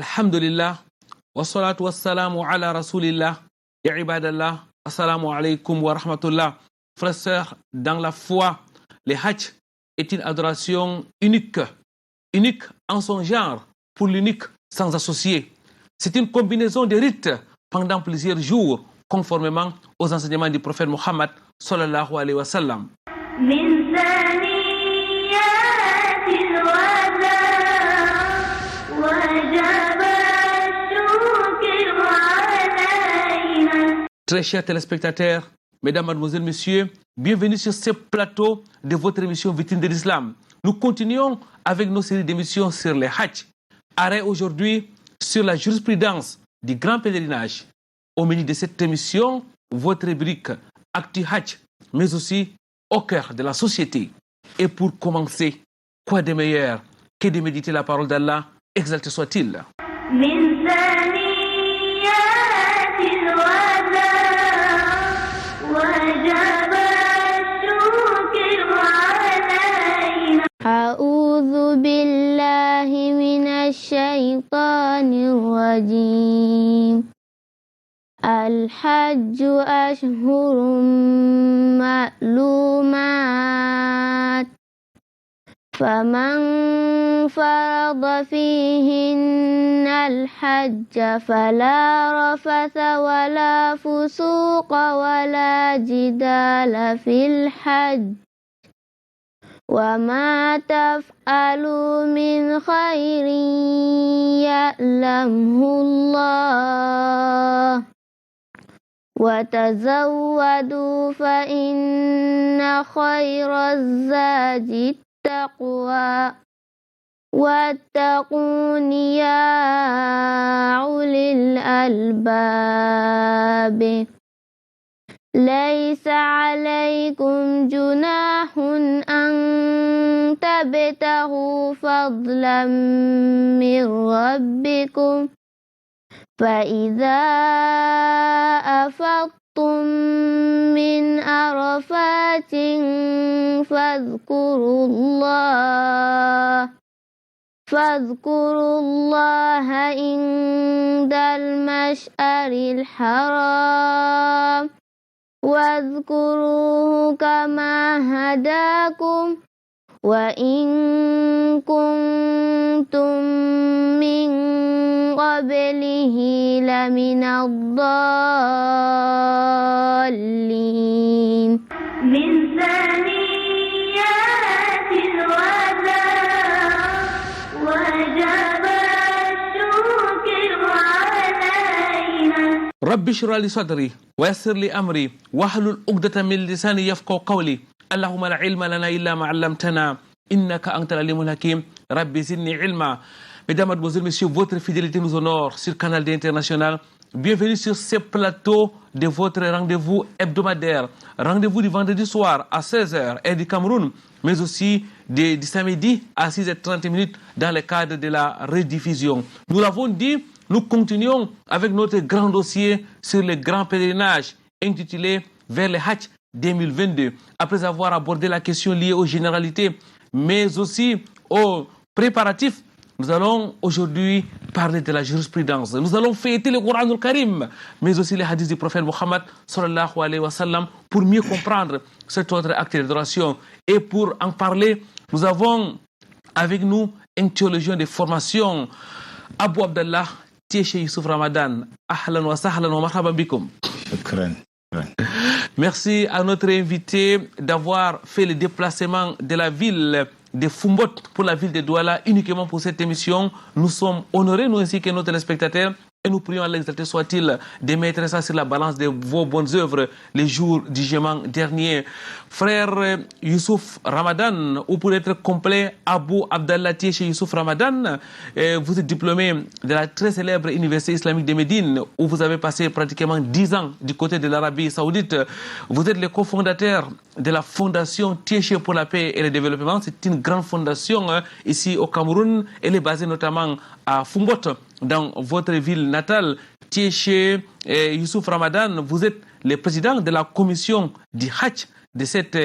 Alhamdulillah, wassalatu wassalamu ala rasulillah, ya ibadallah, assalamu alaikum wa rahmatullah. Frères et sœurs, dans la foi, le Hajj est une adoration unique en son genre, pour l'unique sans associé. C'est une combinaison de rites pendant plusieurs jours, conformément aux enseignements du prophète Mohammed sallallahu alayhi wa sallam. Très chers téléspectateurs, mesdames, mademoiselles, messieurs, bienvenue sur ce plateau de votre émission Vitrine de l'Islam. Nous continuons avec nos séries d'émissions sur les Hajj. Arrêt aujourd'hui sur la jurisprudence du grand pèlerinage. Au menu de cette émission, votre rubrique Actu Hajj, mais aussi au cœur de la société. Et pour commencer, quoi de meilleur que de méditer la parole d'Allah, exalté soit-il. أعوذ بالله من الشيطان الرجيم. الحج أشهر معلومات فمن فرض فيهن الحج فلا رفث ولا فسوق ولا جدال في الحج وما تفعلوا من خير يعلمه الله وتزودوا فإن خير الزاد التقوى واتقون يا أولي الألباب. ليس عليكم جناح أن تبتغوا فضلا من ربكم فإذا أفضتم من عرفات فاذكروا الله عند المشعر الحرام واذكروه كما هداكم وإن كنتم من قبله لمن الضالين. من ثنيات الوداع وجب الشكر علينا. رب اشرح لي صدري ويسر لي أمري واحلل عقدة من لساني يفقهوا قولي. اللهم لا علم لنا إلا ما علمتنا إنك أنت العليم الحكيم. ربي زدني علما. Mesdames, Mademoiselles, Messieurs, votre fidélité nous honore sur Canal D International. Bienvenue sur ce plateau de votre rendez-vous hebdomadaire. Rendez-vous du vendredi soir à 16h et du Cameroun, mais aussi du samedi à 6h30 dans le cadre de la rediffusion. Nous l'avons dit, nous continuons avec notre grand dossier sur le grand pèlerinage intitulé Vers le Hajj 2022. Après avoir abordé la question liée aux généralités, mais aussi aux préparatifs, nous allons aujourd'hui parler de la jurisprudence. Nous allons fêter le Coran al-Karim, mais aussi les hadiths du prophète Mohammed sallallahu alayhi wa sallam pour mieux comprendre cet autre acte d'adoration. Et pour en parler, nous avons avec nous un théologien de formation, Abu Abdallah Tieche Youssouf Ramadan. Ahlan wa sahlan wa marhaban bikum. Merci à notre invité d'avoir fait le déplacement de la ville de Fumbot pour la ville de Douala uniquement pour cette émission. Nous sommes honorés, nous ainsi que nos téléspectateurs, et nous prions à l'exalté soit-il de mettre ça sur la balance de vos bonnes œuvres les jours du jugement dernier. Frère Youssouf Ramadan, ou pour être complet, Abu Abdallah Tieche Youssouf Ramadan, vous êtes diplômé de la très célèbre Université islamique de Médine, où vous avez passé pratiquement 10 ans du côté de l'Arabie Saoudite. Vous êtes le cofondateur de la fondation Tieche pour la paix et le développement. C'est une grande fondation ici au Cameroun. Elle est basée notamment à Fumbot, dans votre ville natale. Tieche Youssouf Ramadan, vous êtes le président de la commission du Hajj de cette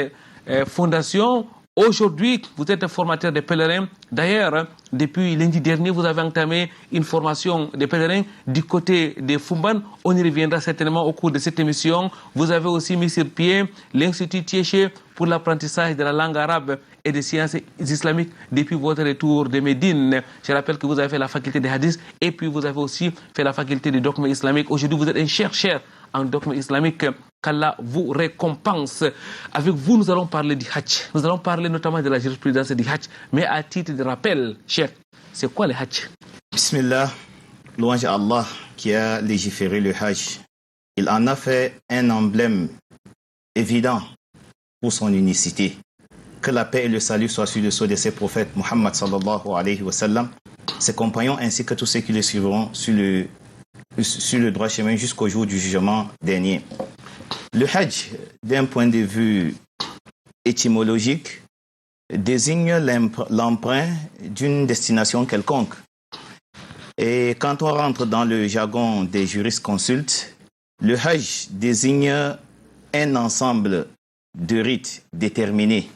fondation Aujourd'hui, vous êtes formateur des pèlerins. D'ailleurs, depuis lundi dernier, vous avez entamé une formation des pèlerins du côté des Fumban. On y reviendra certainement au cours de cette émission. Vous avez aussi mis sur pied l'Institut Tiéché pour l'apprentissage de la langue arabe et des sciences islamiques depuis votre retour de Médine. Je rappelle que vous avez fait la faculté des hadiths et puis vous avez aussi fait la faculté de dogme islamique. Aujourd'hui, vous êtes un chercheur en dogme islamique. Qu'Allah vous récompense. Avec vous, nous allons parler du Hajj. Nous allons parler notamment de la jurisprudence du Hajj. Mais à titre de rappel, cher, c'est quoi le Hajj? Bismillah, louange à Allah qui a légiféré le Hajj. Il en a fait un emblème évident pour son unicité. Que la paix et le salut soient sur le sceau de ses prophètes, Muhammad sallallahu alayhi wa sallam, ses compagnons ainsi que tous ceux qui le suivront sur le droit chemin jusqu'au jour du jugement dernier. Le Hajj, d'un point de vue étymologique, désigne l'emprunt d'une destination quelconque. Et quand on rentre dans le jargon des jurisconsultes, le Hajj désigne un ensemble de rites déterminés,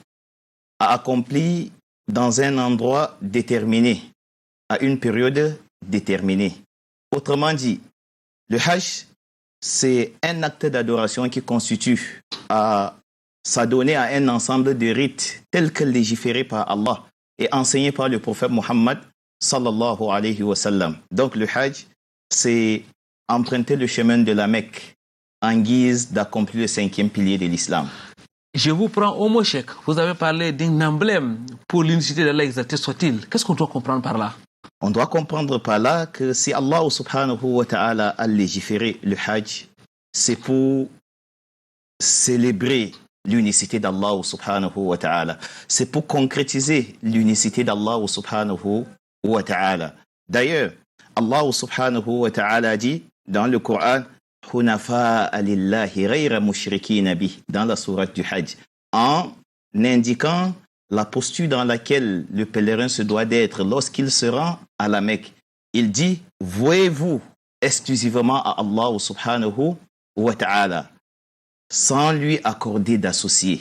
accomplis dans un endroit déterminé, à une période déterminée. Autrement dit, le Hajj, c'est un acte d'adoration qui constitue à s'adonner à un ensemble de rites tels que légiférés par Allah et enseignés par le prophète Muhammad sallallahu alayhi wa sallam. Donc le Hajj, c'est emprunter le chemin de la Mecque en guise d'accomplir le 5e pilier de l'islam. Je vous prends au mot, Cheikh. Vous avez parlé d'un emblème pour l'unicité d'Allah exalté soit-il. Qu'est-ce qu'on doit comprendre par là? On doit comprendre par là que si Allah subhanahu wa ta'ala a légiféré le Hajj, c'est pour célébrer l'unicité d'Allah subhanahu wa ta'ala. C'est pour concrétiser l'unicité d'Allah subhanahu wa ta'ala. D'ailleurs, Allah subhanahu wa ta'ala dit dans le Coran, Hunafa'a lillahi ghayra mushrikina bih, dans la sourate du Hajj, en indiquant la posture dans laquelle le pèlerin se doit d'être lorsqu'il se rend à la Mecque. Il dit, vouez-vous exclusivement à Allah subhanahu wa ta'ala, sans lui accorder d'associé.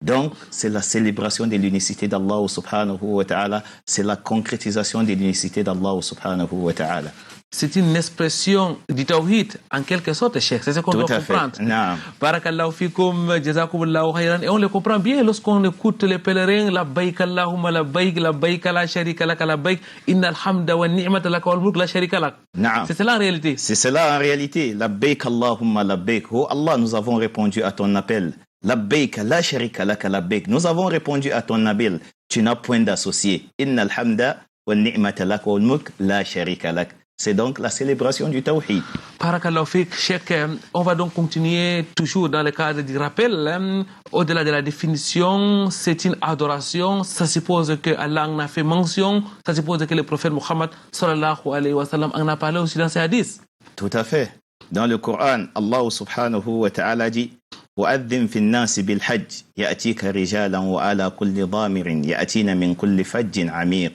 Donc, c'est la célébration de l'unicité d'Allah subhanahu wa ta'ala, c'est la concrétisation de l'unicité d'Allah subhanahu wa ta'ala. C'est une expression du tawhid, en quelque sorte, Cheikh. C'est ce qu'on doit comprendre. Barakallahu fikum, jazakumullahu khayran. Et on le comprend bien lorsqu'on écoute les pèlerins, labbaik Allahumma labbaik, labbaik la sharika lak, labbaik, innal hamda wa ni'mata lak wal mulk la sharika lak. C'est cela en réalité. C'est cela en réalité. Labbaik Allahumma labbaik. Oh Allah, nous avons répondu à ton appel. Labbaik la sharika lak, labbaik. Nous avons répondu à ton appel. Tu n'as point d'associé. Innal hamda wa ni'mata lak wal mulk la sharika lak. C'est donc la célébration du Tawhid. Barakallahu fik, Cheikh. On va donc continuer toujours dans le cadre du rappel. Au-delà de la définition, c'est une adoration. Ça suppose que Allah en a fait mention. Ça suppose que le prophète Muhammad sallallahu alayhi wa sallam en a parlé aussi dans ses hadiths. Tout à fait. Dans le Coran, Allah subhanahu wa ta'ala dit وَأَذِّن فِي النَّاسِ بِالْحَجِّ يَأْتِيكَ رِجَالًا وَعَلَى كُلِّ ضَامِرٍ يَأْتِينَ مِنْ كُلِّ فَجٍّ عَمِيقٍ.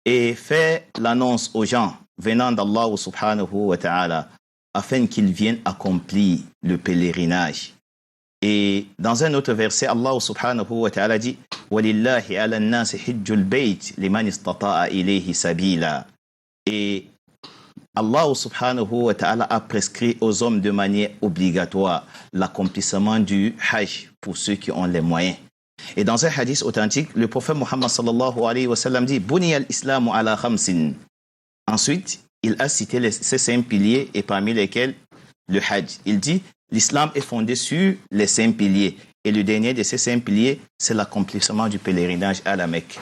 Et fait l'annonce aux gens venant d'Allah subhanahu wa ta'ala afin qu'ils viennent accomplir le pèlerinage. Et dans un autre verset, Allah subhanahu wa ta'ala dit وَلِلَّهِ عَلَى النَّاسِ حِجُّ الْبَيْتِ لِمَنِ اسْتَطَاعَ إِلَيْهِ سَبِيلًا. Et Allah subhanahu wa ta'ala a prescrit aux hommes de manière obligatoire l'accomplissement du Hajj pour ceux qui ont les moyens. Et dans un hadith authentique, le prophète Muhammad sallallahu alayhi wa sallam dit Buni al-Islamu ala khamsin. Ensuite, il a cité ces 5 piliers et parmi lesquels le Hajj. Il dit l'islam est fondé sur les 5 piliers. Et le dernier de ces 5 piliers, c'est l'accomplissement du pèlerinage à la Mecque.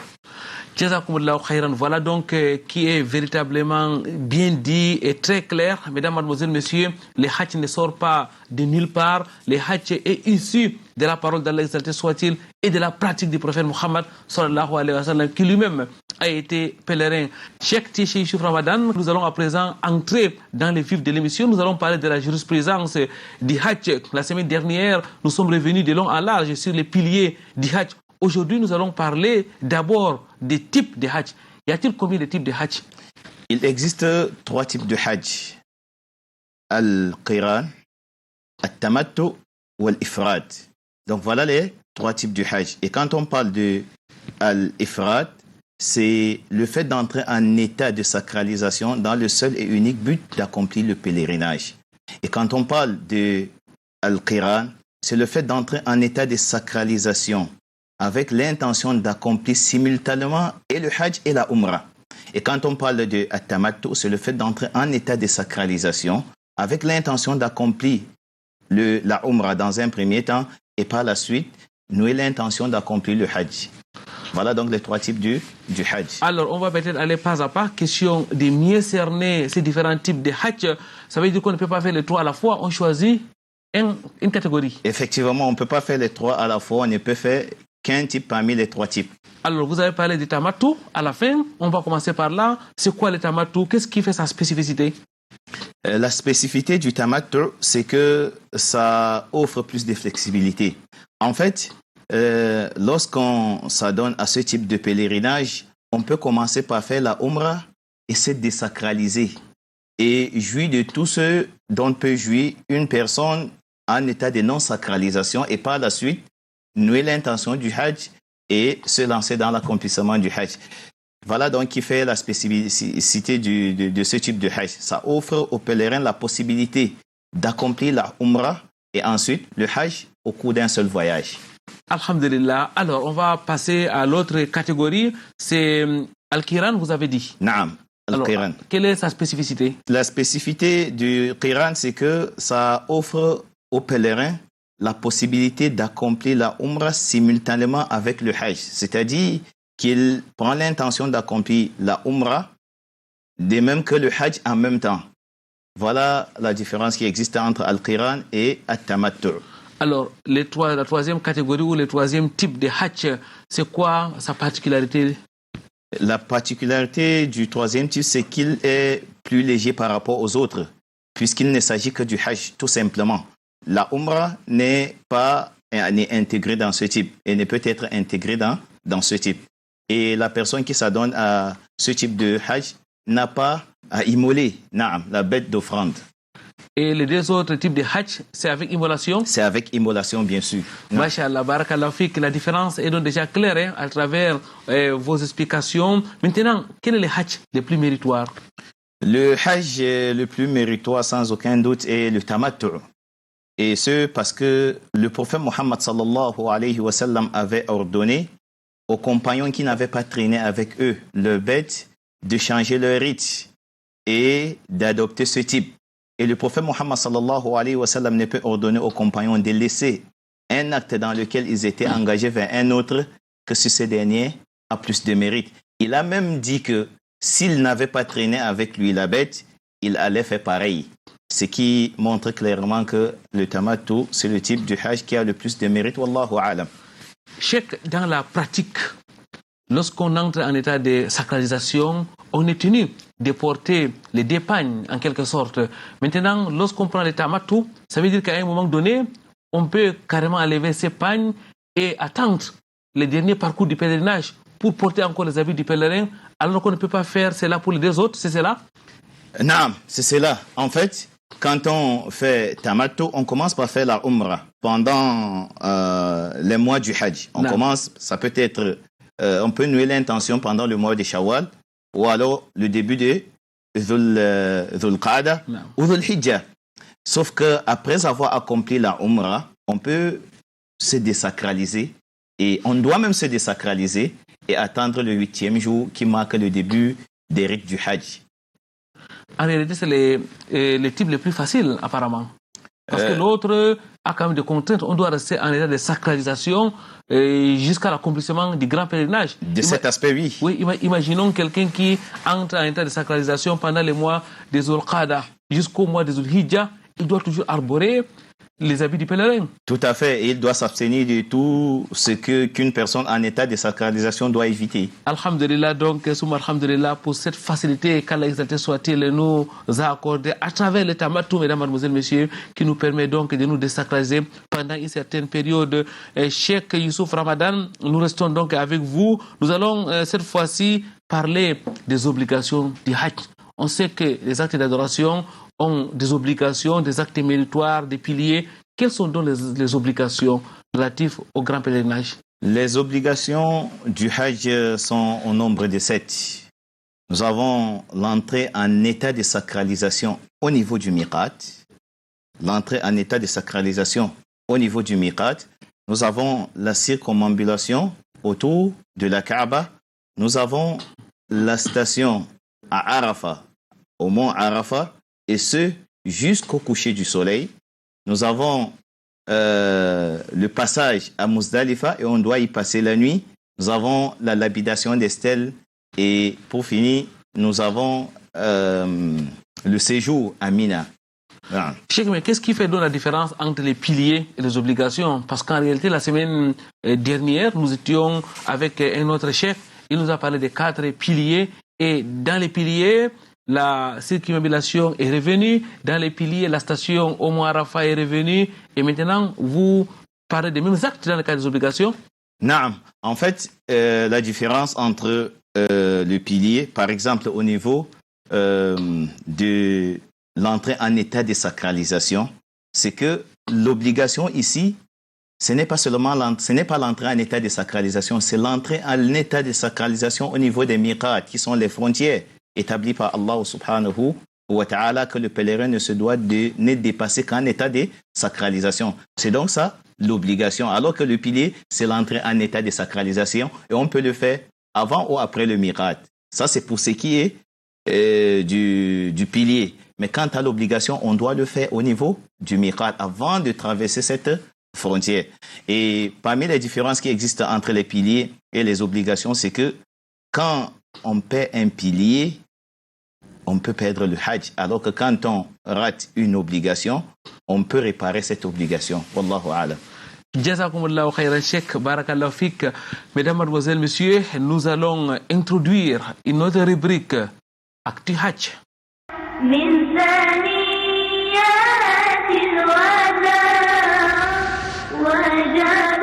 Jazakumullahu khayran. Voilà donc qui est véritablement bien dit et très clair. Mesdames, mademoiselles, messieurs, le Hajj ne sort pas de nulle part. Le Hajj est issu de la parole d'Allah exalté soit-il et de la pratique du prophète Muhammad sallallahu alayhi wa sallam qui lui-même a été pèlerin. Cheikh Tiéché Youssouf Ramadan, nous allons à présent entrer dans les vifs de l'émission. Nous allons parler de la jurisprudence du Hajj. La semaine dernière, nous sommes revenus de long en large sur les piliers du Hajj. Aujourd'hui, nous allons parler d'abord des types de Hajj. Y a-t-il combien de types de Hajj? Il existe 3 types de Hajj. Al-Qiran, Al-Tamattu ou Al-Ifrad. Donc voilà les trois types du Hajj. Et quand on parle de Al-Ifrat, c'est le fait d'entrer en état de sacralisation dans le seul et unique but d'accomplir le pèlerinage. Et quand on parle de Al-Qiran, c'est le fait d'entrer en état de sacralisation avec l'intention d'accomplir simultanément et le Hajj et la Umrah. Et quand on parle de At-Tamattu, c'est le fait d'entrer en état de sacralisation avec l'intention d'accomplir la Umrah dans un premier temps et par la suite, nouer l'intention d'accomplir le Hajj. Voilà donc les trois types du Hajj. Alors, on va peut-être aller pas à pas. Question de mieux cerner ces différents types de Hajj. Ça veut dire qu'on ne peut pas faire les trois à la fois. On choisit une catégorie. Effectivement, on ne peut pas faire les trois à la fois. On ne peut faire qu'un type parmi les trois types. Alors, vous avez parlé du Tamattu. À la fin, on va commencer par là. C'est quoi le Tamattu? Qu'est-ce qui fait sa spécificité? La spécificité du Tamattu, c'est que ça offre plus de flexibilité. En fait, lorsqu'on s'adonne à ce type de pèlerinage, on peut commencer par faire la Umrah et se désacraliser et jouir de tout ce dont peut jouir une personne en état de non-sacralisation et par la suite, nouer l'intention du Hajj et se lancer dans l'accomplissement du Hajj. Voilà donc qui fait la spécificité de ce type de Hajj. Ça offre aux pèlerins la possibilité d'accomplir la Umrah et ensuite le Hajj au cours d'un seul voyage. Alhamdulillah. Alors, on va passer à l'autre catégorie. C'est Al-Qiran, vous avez dit. Naam, Al-Qiran. Quelle est sa spécificité? La spécificité du Qiran, c'est que ça offre aux pèlerins la possibilité d'accomplir la Umrah simultanément avec le Hajj. C'est-à-dire qu'il prend l'intention d'accomplir la Umrah de même que le Hajj en même temps. Voilà la différence qui existe entre Al-Qiran et At-Tamattu. Alors, la troisième catégorie ou le troisième type de Hajj, c'est quoi sa particularité? La particularité du troisième type, c'est qu'il est plus léger par rapport aux autres, puisqu'il ne s'agit que du Hajj, tout simplement. La Umrah n'est pas intégrée dans ce type et ne peut être intégrée dans ce type. Et la personne qui s'adonne à ce type de Hajj n'a pas à immoler la bête d'offrande. Et les deux autres types de Hajj, c'est avec immolation? C'est avec immolation, bien sûr. Masha'Allah, barakallahu fik. La différence est donc déjà claire à travers vos explications. Maintenant, quel est le Hajj le plus méritoire? Le Hajj le plus méritoire, sans aucun doute, est le Tamattu. Et ce, parce que le prophète Mohammed sallallahu alayhi wa sallam avait ordonné aux compagnons qui n'avaient pas traîné avec eux le bête de changer leur rite et d'adopter ce type. Et le prophète Mohammed sallallahu alayhi wa sallam ne peut ordonner aux compagnons de laisser un acte dans lequel ils étaient engagés vers un autre que si ce dernier a plus de mérite. Il a même dit que s'il n'avait pas traîné avec lui la bête, il allait faire pareil. Ce qui montre clairement que le Tamattu, c'est le type du Hajj qui a le plus de mérite. Wallahu a'lam. Cheikh, dans la pratique, lorsqu'on entre en état de sacralisation, on est tenu de porter les dépagnes en quelque sorte. Maintenant, lorsqu'on prend le Tamattu, ça veut dire qu'à un moment donné, on peut carrément enlever ses pagnes et attendre le dernier parcours du pèlerinage pour porter encore les habits du pèlerin, alors qu'on ne peut pas faire cela pour les deux autres, c'est cela? Non, c'est cela. En fait, quand on fait Tamattu, on commence par faire la Umrah pendant les mois du Hajj. On commence, ça peut être, on peut nouer l'intention pendant le mois de Shawwal ou alors le début de Dhul Qa'da ou Dhul Hijjah. Sauf qu'après avoir accompli la Umrah, on peut se désacraliser et on doit même se désacraliser et attendre le 8e jour qui marque le début des rites du Hajj. En réalité, c'est les types les plus faciles, apparemment. Parce que l'autre a quand même des contraintes. On doit rester en état de sacralisation jusqu'à l'accomplissement du grand pèlerinage. De cet aspect, oui. Oui, imaginons quelqu'un qui entre en état de sacralisation pendant les mois des Dhul Qa'da jusqu'au mois des Dhul Hijjah. Il doit toujours arborer les habits du pèlerin. Tout à fait. Et il doit s'abstenir de tout ce qu'une personne en état de sacralisation doit éviter. Alhamdulillah, donc, alhamdulillah, pour cette facilité qu'Allah exalté soit-il nous a accordé à travers le Tamattu, mesdames, mademoiselles, messieurs, qui nous permet donc de nous désacraliser pendant une certaine période. Cheikh Youssouf Ramadan, nous restons donc avec vous. Nous allons cette fois-ci parler des obligations du Hajj. On sait que les actes d'adoration ont des obligations, des actes méritoires, des piliers quelles sont donc les obligations relatives au grand pèlerinage? Les obligations du Hajj sont au nombre de 7. Nous avons l'entrée en état de sacralisation au niveau du miqat. L'entrée en état de sacralisation au niveau du miqat. Nous avons la circumambulation autour de la Kaaba. Nous avons la station à Arafat, au mont Arafat, et ce, jusqu'au coucher du soleil. Nous avons le passage à Muzdalifa et on doit y passer la nuit. Nous avons la lapidation des stèles et pour finir, nous avons le séjour à Mina. Voilà. Cheikh, mais qu'est-ce qui fait donc la différence entre les piliers et les obligations? Parce qu'en réalité, la semaine dernière, nous étions avec un autre chef. Il nous a parlé des 4 piliers. Et dans les piliers, la circumambulation est revenue. Dans les piliers, la station au Mont Arafat est revenue. Et maintenant, vous parlez des mêmes actes dans le cas des obligations? Non. En fait, la différence entre le pilier, par exemple, au niveau de l'entrée en état de sacralisation, c'est que l'obligation ici, ce n'est pas l'entrée en état de sacralisation, c'est l'entrée en état de sacralisation au niveau des miqat, qui sont les frontières établies par Allah subhanahu wa ta'ala, que le pèlerin ne se doit ne dépasser qu'en état de sacralisation. C'est donc ça l'obligation, alors que le pilier, c'est l'entrée en état de sacralisation et on peut le faire avant ou après le miqat. Ça, c'est pour ce qui est du pilier. Mais quant à l'obligation, on doit le faire au niveau du miqat avant de traverser cette frontière. Et parmi les différences qui existent entre les piliers et les obligations, c'est que quand on paie un pilier, on peut perdre le hajj. Alors que quand on rate une obligation, on peut réparer cette obligation. Wallahu a'lam. Jazakumullahu khairan, Cheikh. Barakallahu fik. Mesdames, mademoiselles, messieurs, nous allons introduire une autre rubrique, Actu Hajj. من ثنيات الوداع وجب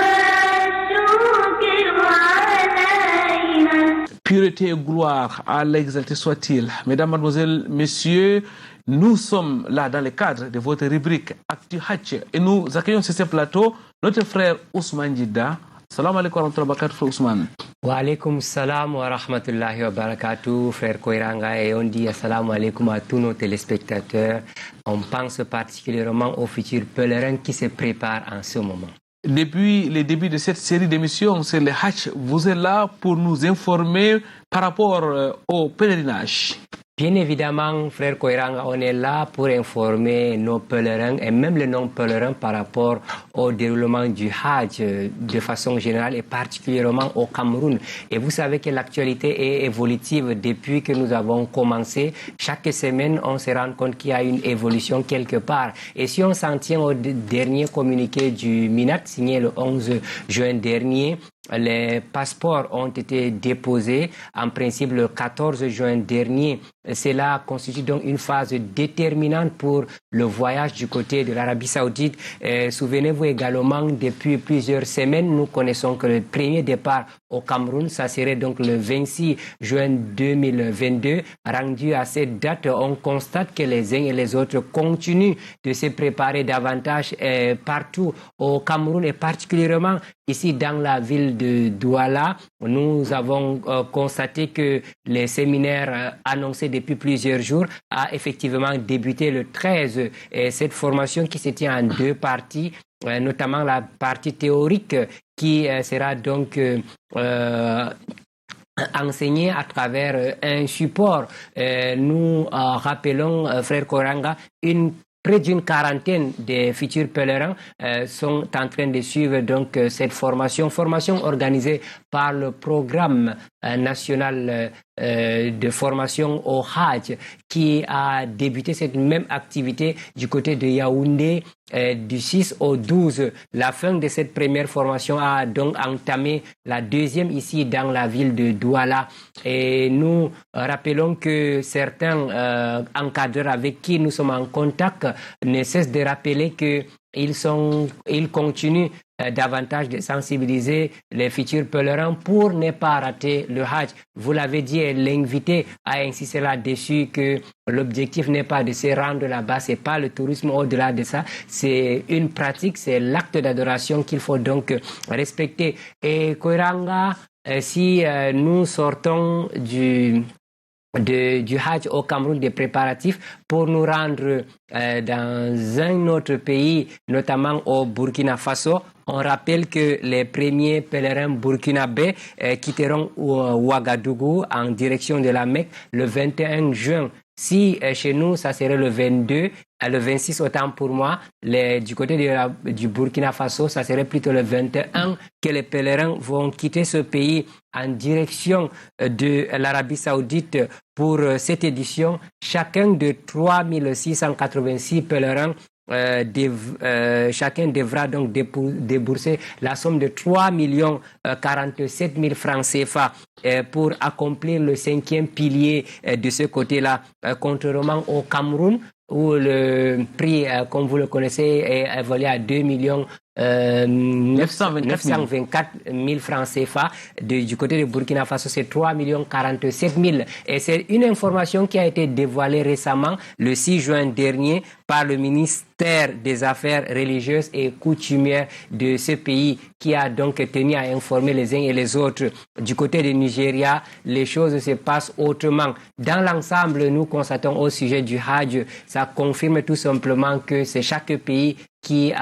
الشكر علينا. Pureté et gloire à l'exalté soit-il. Mesdames, mademoiselles, messieurs, nous sommes là dans le cadre de votre rubrique Actu Hajj et nous accueillons sur ce plateau notre frère Ousmane Jidda. Salam alaikum wa rahmatullahi wa barakatuh, frère Ousmane. Wa alaikum salam wa rahmatullahi wa barakatuh, frère Koiranga, et on dit assalamu alaikum à tous nos téléspectateurs. On pense particulièrement aux futurs pèlerins qui se préparent en ce moment. Depuis le début de cette série d'émissions sur le Hajj, vous êtes là pour nous informer par rapport au pèlerinage. Bien évidemment, frère Koiranga, on est là pour informer nos pèlerins et même les non-pèlerins par rapport au déroulement du Hajj de façon générale et particulièrement au Cameroun. Et vous savez que l'actualité est évolutive depuis que nous avons commencé. Chaque semaine, on se rend compte qu'il y a une évolution quelque part. Et si on s'en tient au dernier communiqué du MINAT signé le 11 juin dernier, les passeports ont été déposés en principe le 14 juin dernier. Cela constitue donc une phase déterminante pour le voyage du côté de l'Arabie Saoudite. Souvenez-vous également, depuis plusieurs semaines, nous connaissons que le premier départ au Cameroun, ça serait donc le 26 juin 2022. Rendu à cette date, on constate que les uns et les autres continuent de se préparer davantage partout au Cameroun et particulièrement ici dans la ville de Douala. Nous avons constaté que les séminaires annoncés depuis plusieurs jours a effectivement débuté le 13. Et cette formation qui se tient en 2 parties, notamment la partie théorique qui sera donc enseigné à travers un support. Nous rappelons, frère Koranga, près d'une quarantaine de futurs pèlerins sont en train de suivre donc cette formation organisée par le programme national de formation au Hajj qui a débuté cette même activité du côté de Yaoundé du 6 au 12. La fin de cette première formation a donc entamé la deuxième ici dans la ville de Douala. Et nous rappelons que certains encadreurs avec qui nous sommes en contact ne cessent de rappeler que ils continuent davantage de sensibiliser les futurs pèlerins pour ne pas rater le Hajj. Vous l'avez dit, et l'invité a insisté là-dessus que l'objectif n'est pas de se rendre là-bas, c'est pas le tourisme. Au-delà de ça, c'est une pratique, c'est l'acte d'adoration qu'il faut donc respecter. Et Koiranga, si nous sortons du Hajj au Cameroun, des préparatifs pour nous rendre dans un autre pays, notamment au Burkina Faso. On rappelle que les premiers pèlerins burkinabés quitteront Ouagadougou en direction de la Mecque le 21 juin. Si chez nous, ça serait le 22, le 26 autant pour moi, du côté du Burkina Faso, ça serait plutôt le 21 que les pèlerins vont quitter ce pays en direction de l'Arabie Saoudite pour cette édition. Chacun de 3686 pèlerins chacun devra donc débourser la somme de 3 047 000 francs CFA pour accomplir le 5e pilier de ce côté-là. Contrairement au Cameroun, où le prix, comme vous le connaissez, est évalué à 2 924 000 francs CFA. Du côté de Burkina Faso, c'est 3 047 000. Et c'est une information qui a été dévoilée récemment, le 6 juin dernier, par le ministère des Affaires religieuses et coutumières de ce pays, qui a donc tenu à informer les uns et les autres. Du côté du Nigeria, les choses se passent autrement. Dans l'ensemble, nous constatons au sujet du Hajj, ça confirme tout simplement que c'est chaque pays qui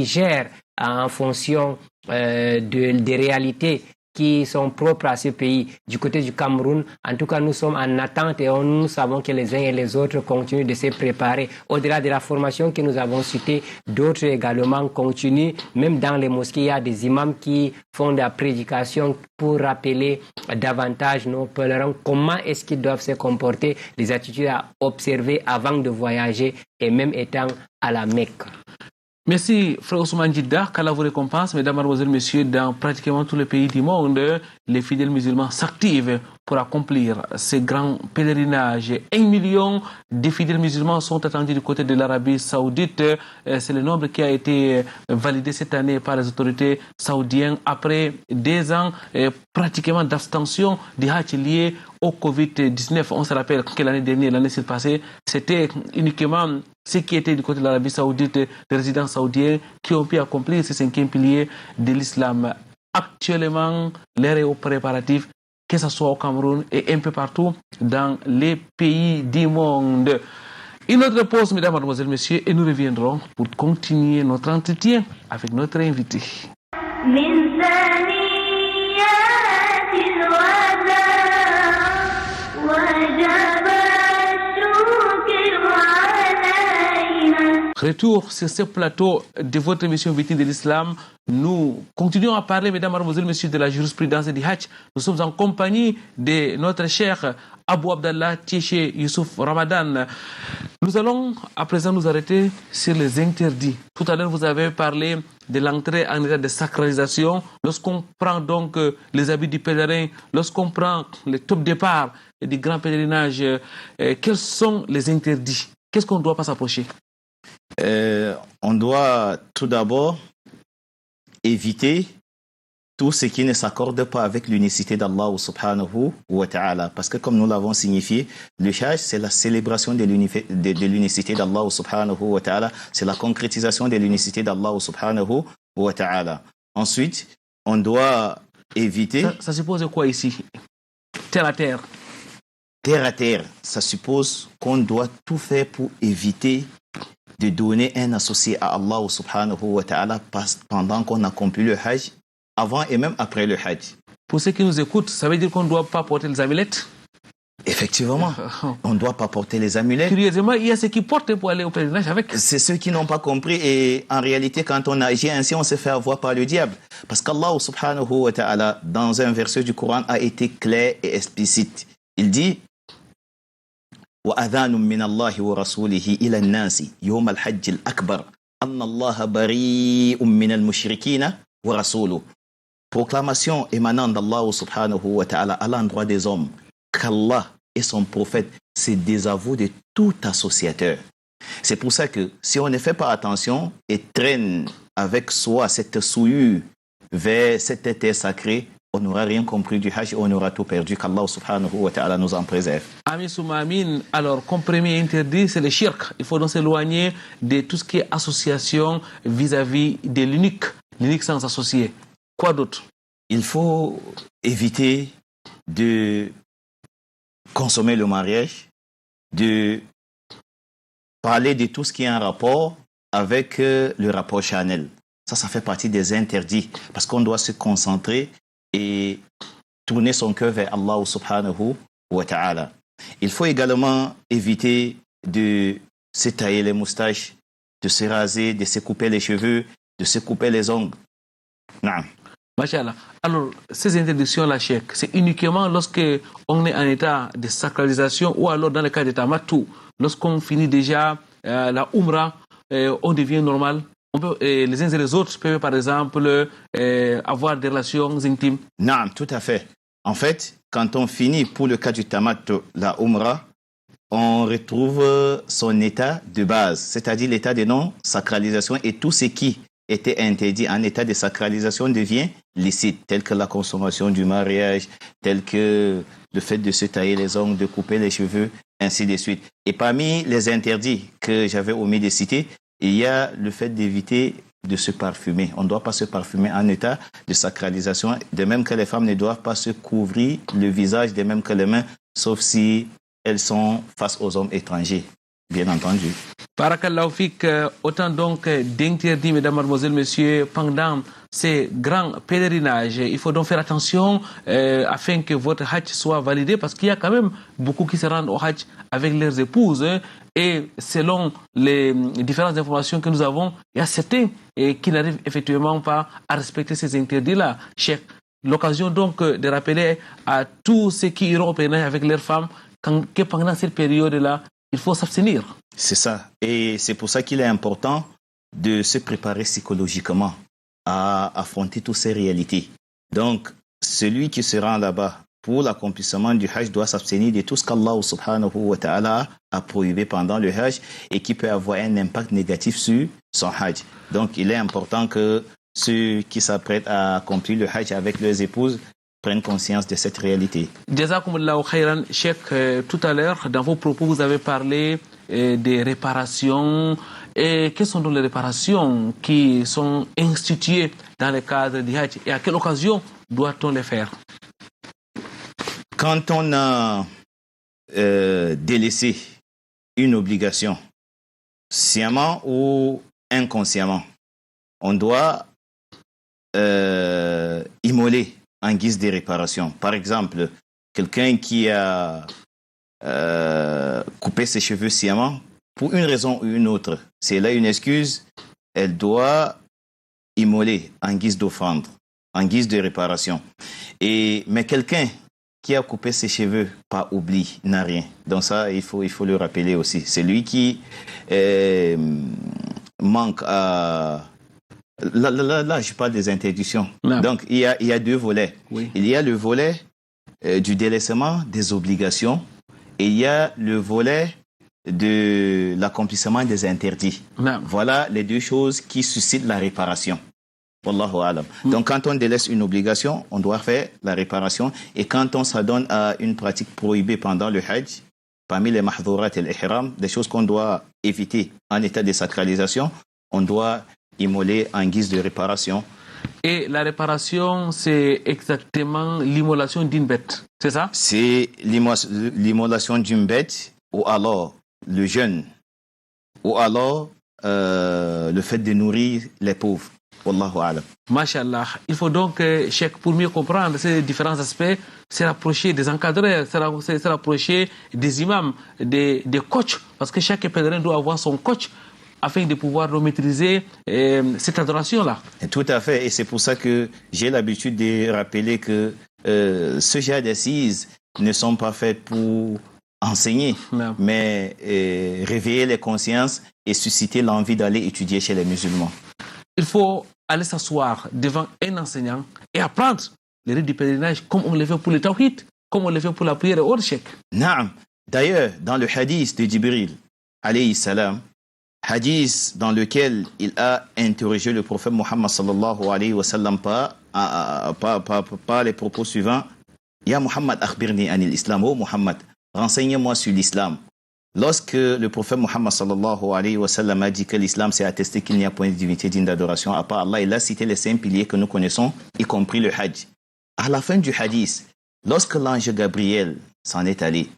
gère en fonction des réalités qui sont propres à ce pays. Du côté du Cameroun, en tout cas, nous sommes en attente et nous savons que les uns et les autres continuent de se préparer. Au-delà de la formation que nous avons citée, d'autres également continuent. Même dans les mosquées, il y a des imams qui font de la prédication pour rappeler davantage nos pèlerins comment est-ce qu'ils doivent se comporter, les attitudes à observer avant de voyager et même étant à la Mecque. Merci, frère Ousmane Djidda. Qu'Allah vous récompense, mesdames, mademoiselles, messieurs, dans pratiquement tous les pays du monde, les fidèles musulmans s'activent pour accomplir ces grands pèlerinages. 1 million de fidèles musulmans sont attendus du côté de l'Arabie Saoudite. C'est le nombre qui a été validé cette année par les autorités saoudiennes après 2 ans pratiquement d'abstention du Hajj lié au Covid-19. On se rappelle que l'année dernière, l'année passée, c'était uniquement ceux qui étaient du côté de l'Arabie Saoudite, les résidents saoudiens, qui ont pu accomplir ce 5e pilier de l'islam. Actuellement, l'ère est aux préparatifs, que ce soit au Cameroun et un peu partout dans les pays du monde. Une autre pause, mesdames, mademoiselles, messieurs, et nous reviendrons pour continuer notre entretien avec notre invité. Retour sur ce plateau de votre émission Victime de l'Islam. Nous continuons à parler, mesdames, mademoiselles, messieurs, de la jurisprudence du Hajj. Nous sommes en compagnie de notre cher Abou Abdallah Tchéché Youssouf Ramadan. Nous allons à présent nous arrêter sur les interdits. Tout à l'heure, vous avez parlé de l'entrée en état de sacralisation. Lorsqu'on prend donc les habits du pèlerin, lorsqu'on prend le top départ du grand pèlerinage, quels sont les interdits? Qu'est-ce qu'on ne doit pas s'approcher? On doit tout d'abord éviter tout ce qui ne s'accorde pas avec l'unicité d'Allah subhanahu wa ta'ala. Parce que comme nous l'avons signifié, le Hajj, c'est la célébration de l'unicité d'Allah subhanahu wa ta'ala. C'est la concrétisation de l'unicité d'Allah subhanahu wa ta'ala. Ensuite, on doit éviter... Ça suppose quoi ici? Terre à terre. Terre à terre, ça suppose qu'on doit tout faire pour éviter de donner un associé à Allah subhanahu wa ta'ala pendant qu'on accomplit le Hajj, avant et même après le Hajj. Pour ceux qui nous écoutent, ça veut dire qu'on ne doit pas porter les amulettes? Effectivement, on ne doit pas porter les amulettes. Curieusement, il y a ceux qui portent pour aller au pèlerinage avec. C'est ceux qui n'ont pas compris et en réalité, quand on agit ainsi, on se fait avoir par le diable. Parce qu'Allah subhanahu wa ta'ala, dans un verset du Coran, a été clair et explicite. Il dit وأذان من الله ورسوله إلى الناس يوم الحج الأكبر أن الله بريء من المشركين ورسوله. Proclamation émanant d'Allah subhanahu wa ta'ala à l'endroit des hommes qu'Allah et son prophète se désavouent de tout associateur. C'est pour ça que si on ne fait pas attention et traîne avec soi cette souillure vers cette terre sacrée, on n'aura rien compris du Hajj, on aura tout perdu, qu'Allah subhanahu wa ta'ala nous en préserve. Amin souma amin. Alors, comme premier interdit, c'est le shirk. Il faut donc s'éloigner de tout ce qui est association vis-à-vis de l'unique sans associé. Quoi d'autre? Il faut éviter de consommer le mariage, de parler de tout ce qui est en rapport avec le rapport charnel. Ça fait partie des interdits parce qu'on doit se concentrer et tourner son cœur vers Allah subhanahu wa ta'ala. Il faut également éviter de se tailler les moustaches, de se raser, de se couper les cheveux, de se couper les ongles. Non. Machallah. Alors, ces interdictions-là, Cheikh, c'est uniquement lorsque on est en état de sacralisation ou alors dans le cas de tamatou. Lorsqu'on finit déjà la Umrah, on devient normal. Les uns et les autres peuvent, par exemple, avoir des relations intimes. Non, tout à fait. En fait, quand on finit pour le cas du tamattu, la Umrah, on retrouve son état de base, c'est-à-dire l'état de non-sacralisation et tout ce qui était interdit en état de sacralisation devient licite, tel que la consommation du mariage, tel que le fait de se tailler les ongles, de couper les cheveux, ainsi de suite. Et parmi les interdits que j'avais omis de citer, il y a le fait d'éviter de se parfumer. On ne doit pas se parfumer en état de sacralisation, de même que les femmes ne doivent pas se couvrir le visage, de même que les mains, sauf si elles sont face aux hommes étrangers, bien entendu. Barakallahu fik, autant donc d'interdits, mesdames, mademoiselles, messieurs, pendant ces grands pèlerinages. Il faut donc faire attention afin que votre Hajj soit validé parce qu'il y a quand même beaucoup qui se rendent au Hajj avec leurs épouses. Et selon les différentes informations que nous avons, il y a certains qui n'arrivent effectivement pas à respecter ces interdits-là. Cheikh, l'occasion donc de rappeler à tous ceux qui iront au pèlerinage avec leurs femmes que pendant cette période-là, il faut s'abstenir. C'est ça. Et c'est pour ça qu'il est important de se préparer psychologiquement à affronter toutes ces réalités. Donc, celui qui se rend là-bas pour l'accomplissement du Hajj doit s'abstenir de tout ce qu'Allah subhanahu wa ta'ala a prohibé pendant le Hajj et qui peut avoir un impact négatif sur son Hajj. Donc, il est important que ceux qui s'apprêtent à accomplir le Hajj avec leurs épouses prennent conscience de cette réalité. Jazakumullahu khairan, Cheikh. Tout à l'heure, dans vos propos, vous avez parlé des réparations. Et quelles sont donc les réparations qui sont instituées dans le cadre du Hajj et à quelle occasion doit-on les faire? Quand on a délaissé une obligation, sciemment ou inconsciemment, on doit immoler en guise de réparation. Par exemple, quelqu'un qui a coupé ses cheveux sciemment, pour une raison ou une autre, c'est là une excuse, elle doit immoler en guise d'offrande, en guise de réparation. Mais quelqu'un qui a coupé ses cheveux par oubli n'a rien. Donc ça, il faut le rappeler aussi. C'est lui qui manque à... Là, je parle des interdictions. Non. Donc, il y a deux volets. Oui. Il y a le volet du délaissement des obligations et il y a le volet de l'accomplissement des interdits. Non. Voilà les deux choses qui suscitent la réparation. Wallahu alam. Donc, quand on délaisse une obligation, on doit faire la réparation. Et quand on s'adonne à une pratique prohibée pendant le Hajj, parmi les mahdhurat et l'ihram, des choses qu'on doit éviter en état de sacralisation, on doit immoler en guise de réparation. Et la réparation, c'est exactement l'immolation d'une bête, c'est ça? C'est l'immolation d'une bête ou alors le jeûne ou alors le fait de nourrir les pauvres. Wallahu alam. Mashallah. Il faut donc, Cheikh, pour mieux comprendre ces différents aspects, c'est rapprocher des encadreurs, c'est rapprocher des imams, des coachs, parce que chaque pèlerin doit avoir son coach afin de pouvoir maîtriser cette adoration-là. Tout à fait. Et c'est pour ça que j'ai l'habitude de rappeler que ce genre d'assises ne sont pas faites pour enseigner, Non. mais réveiller les consciences et susciter l'envie d'aller étudier chez les musulmans. Il faut aller s'asseoir devant un enseignant et apprendre les rites du pèlerinage comme on le fait pour le tawhid, comme on le fait pour la prière et autres, Cheikh. Naam. D'ailleurs, dans le hadith de Jibril, alayhi salam, hadith dans lequel il a interrogé le prophète Mohammed sallallahu alayhi wa sallam par les propos suivants. Ya Muhammad akhbirni anil islam. Oh Muhammad, renseigne-moi sur l'islam. Lorsque le prophète Mohammed sallallahu alayhi wa sallam a dit que l'islam c'est attesté qu'il n'y a point de divinité digne d'adoration à part Allah, il a cité les 5 piliers que nous connaissons, y compris le hajj. À la fin du hadith, lorsque l'ange Gabriel s'en est allé,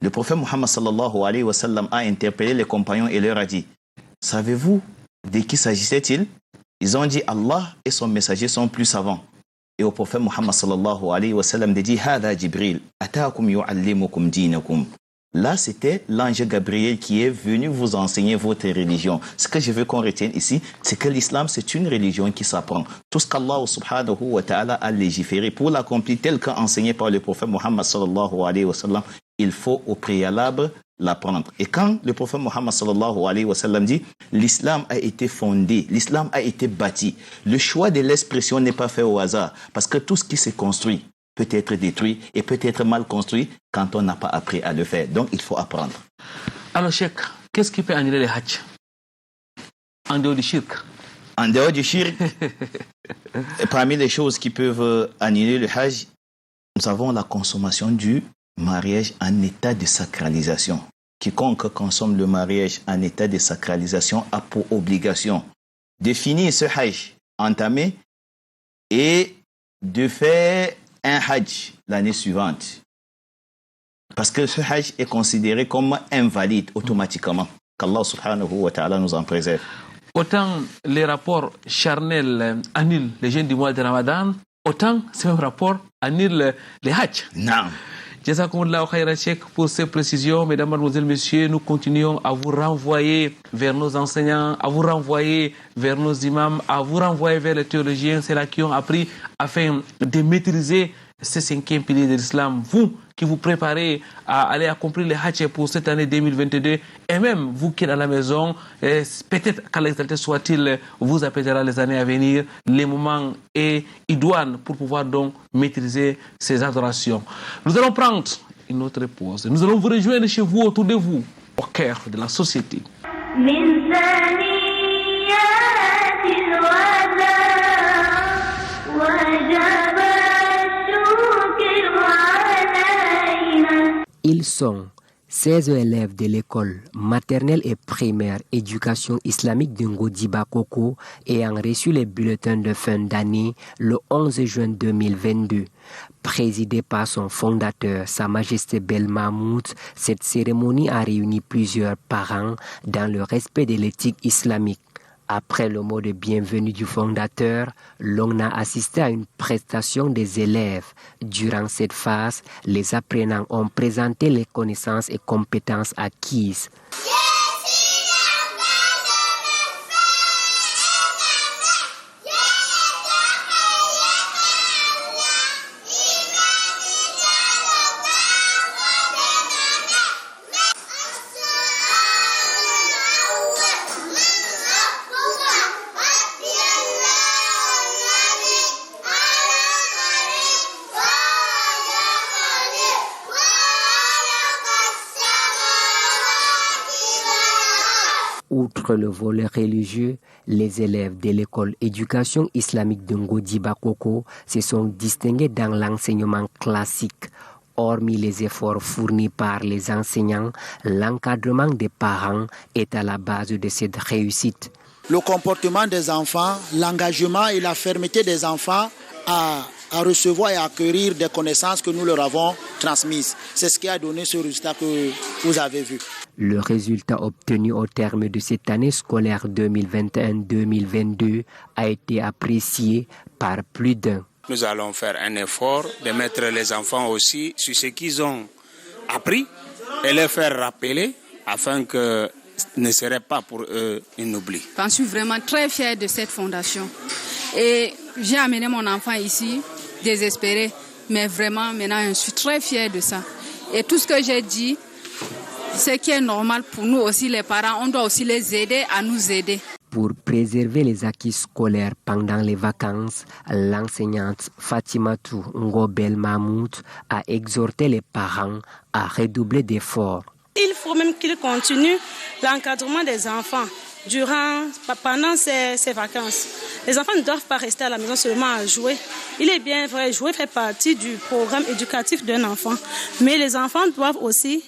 le prophète Mohammed sallallahu alayhi wa sallam a interpellé les compagnons et leur a dit: savez-vous de qui s'agissait-il? Ils ont dit: Allah et son messager sont plus savants. Et au prophète Mohammed sallallahu alayhi wa sallam dit: Hada Jibril, ataakum yu'allimukum dinakum. Là, c'était l'ange Gabriel qui est venu vous enseigner votre religion. Ce que je veux qu'on retienne ici, c'est que l'islam, c'est une religion qui s'apprend. Tout ce qu'Allah subhanahu wa ta'ala a légiféré pour l'accomplir tel qu'enseigné par le prophète Mohammed sallallahu alayhi wa sallam, il faut au préalable l'apprendre. Et quand le prophète Mohammed sallallahu alayhi wa sallam dit l'islam a été fondé, l'islam a été bâti, le choix de l'expression n'est pas fait au hasard, parce que tout ce qui s'est construit peut être détruit et peut être mal construit quand on n'a pas appris à le faire. Donc il faut apprendre. Alors Cheikh, qu'est-ce qui peut annuler les hajj en dehors du shirk? En dehors du shirk, parmi les choses qui peuvent annuler le hajj, nous avons la consommation du mariage en état de sacralisation. Quiconque consomme le mariage en état de sacralisation a pour obligation de finir ce hajj entamé et de faire un hajj l'année suivante. Parce que ce hajj est considéré comme invalide automatiquement. Qu'Allah subhanahu wa ta'ala nous en préserve. Autant les rapports charnels annulent les jeûnes du mois de Ramadan, autant ces mêmes rapports annulent les hajj. Non. Jazakumullahu khairan Cheikh pour ces précisions. Mesdames, Mademoiselles, Messieurs, nous continuons à vous renvoyer vers nos enseignants, à vous renvoyer vers nos imams, à vous renvoyer vers les théologiens, c'est là qui ont appris afin de maîtriser ce 5e pilier de l'islam. Vous qui vous préparez à aller accomplir les hajj pour cette année 2022, et même vous qui êtes à la maison, peut-être qu'Allah exalté soit-il vous apaisera les années à venir, les moments et idoines pour pouvoir donc maîtriser ces adorations. Nous allons prendre une autre pause. Nous allons vous rejoindre chez vous, autour de vous, au cœur de la société. Ils sont 16 élèves de l'école maternelle et primaire éducation islamique de Ngodi Bakoko ayant reçu les bulletins de fin d'année le 11 juin 2022. Présidée par son fondateur, Sa Majesté Bel Mahmoud, cette cérémonie a réuni plusieurs parents dans le respect de l'éthique islamique. Après le mot de bienvenue du fondateur, l'on a assisté à une prestation des élèves. Durant cette phase, les apprenants ont présenté les connaissances et compétences acquises. Outre le volet religieux, les élèves de l'école éducation islamique de Ngodi Bakoko se sont distingués dans l'enseignement classique. Hormis les efforts fournis par les enseignants, l'encadrement des parents est à la base de cette réussite. Le comportement des enfants, l'engagement et la fermeté des enfants à recevoir et à acquérir des connaissances que nous leur avons transmises. C'est ce qui a donné ce résultat que vous avez vu. Le résultat obtenu au terme de cette année scolaire 2021-2022 a été apprécié par plus d'un. Nous allons faire un effort de mettre les enfants aussi sur ce qu'ils ont appris et les faire rappeler afin que ce ne serait pas pour eux un oubli. Je suis vraiment très fière de cette fondation et j'ai amené mon enfant ici désespéré, mais vraiment maintenant je suis très fière de ça. Et tout ce que j'ai dit, ce qui est normal pour nous aussi les parents, on doit aussi les aider à nous aider. Pour préserver les acquis scolaires pendant les vacances, l'enseignante Fatimatou Ngobel Mahmoud a exhorté les parents à redoubler d'efforts. il faut même qu'il continue l'encadrement des enfants pendant ces vacances. Les enfants ne doivent pas rester à la maison seulement à jouer. Il est bien vrai, jouer fait partie du programme éducatif d'un enfant. Mais les enfants doivent aussi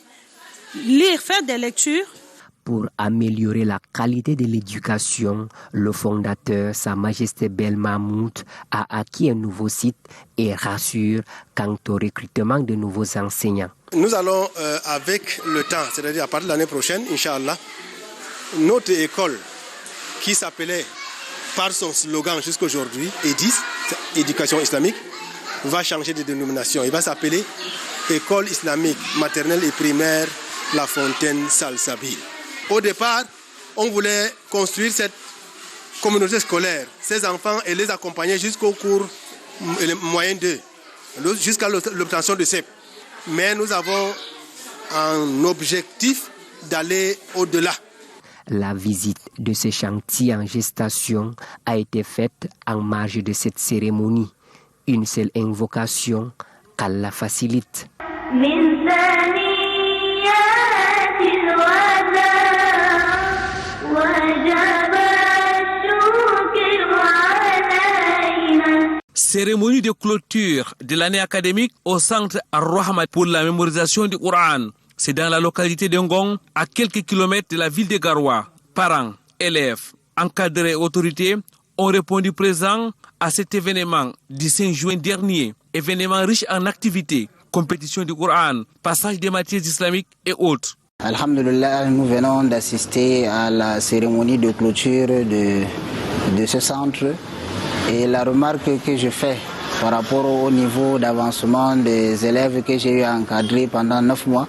lire, faire des lectures. Pour améliorer la qualité de l'éducation, le fondateur, Sa Majesté Bel Mahmoud, a acquis un nouveau site et rassure quant au recrutement de nouveaux enseignants. Nous allons, avec le temps, c'est-à-dire à partir de l'année prochaine, Inch'Allah, notre école, qui s'appelait par son slogan jusqu'aujourd'hui, EDIS, Éducation islamique, va changer de dénomination. Il va s'appeler École islamique maternelle et primaire La Fontaine Salsabil. Au départ, on voulait construire cette communauté scolaire, ces enfants, et les accompagner jusqu'au cours moyen 2, jusqu'à l'obtention de CEP. Mais nous avons un objectif d'aller au-delà. La visite de ce chantier en gestation a été faite en marge de cette cérémonie. Une seule invocation, qu'Allah facilite. Cérémonie de clôture de l'année académique au centre Ar-Rahma pour la mémorisation du Coran. C'est dans la localité de Ngong, à quelques kilomètres de la ville de Garoua. Parents, élèves, encadrés et autorités ont répondu présents à cet événement du 5 juin dernier. Événement riche en activités, compétition du Coran, passage des matières islamiques et autres. Alhamdulillah, nous venons d'assister à la cérémonie de clôture de ce centre. Et la remarque que je fais par rapport au niveau d'avancement des élèves que j'ai eu à encadrer pendant 9 mois,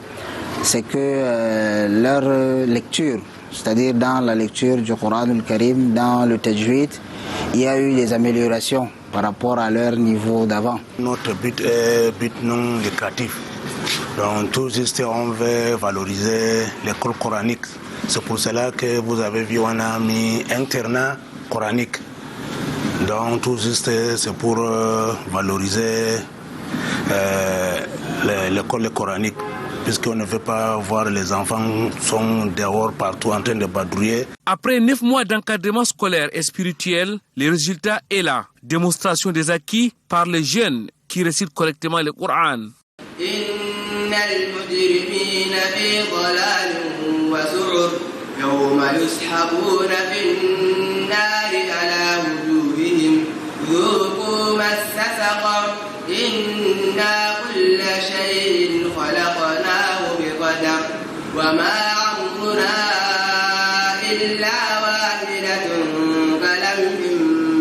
c'est que leur lecture, c'est-à-dire dans la lecture du Coran al-Karim, dans le Tajwid, il y a eu des améliorations par rapport à leur niveau d'avant. Notre but est but non lucratif. Donc tout juste on veut valoriser l'école coranique. C'est pour cela que vous avez vu, on a mis internat coranique. Donc tout juste c'est pour valoriser l'école coranique, puisqu'on ne veut pas voir les enfants sont dehors partout en train de badrouiller. Après 9 mois d'encadrement scolaire et spirituel, le résultat est là. Démonstration des acquis par les jeunes qui récitent correctement le Coran. ذوقوا مس سقر إنا كل شيء خلقناه بقدر وما أمرنا إلا واحدة كلمح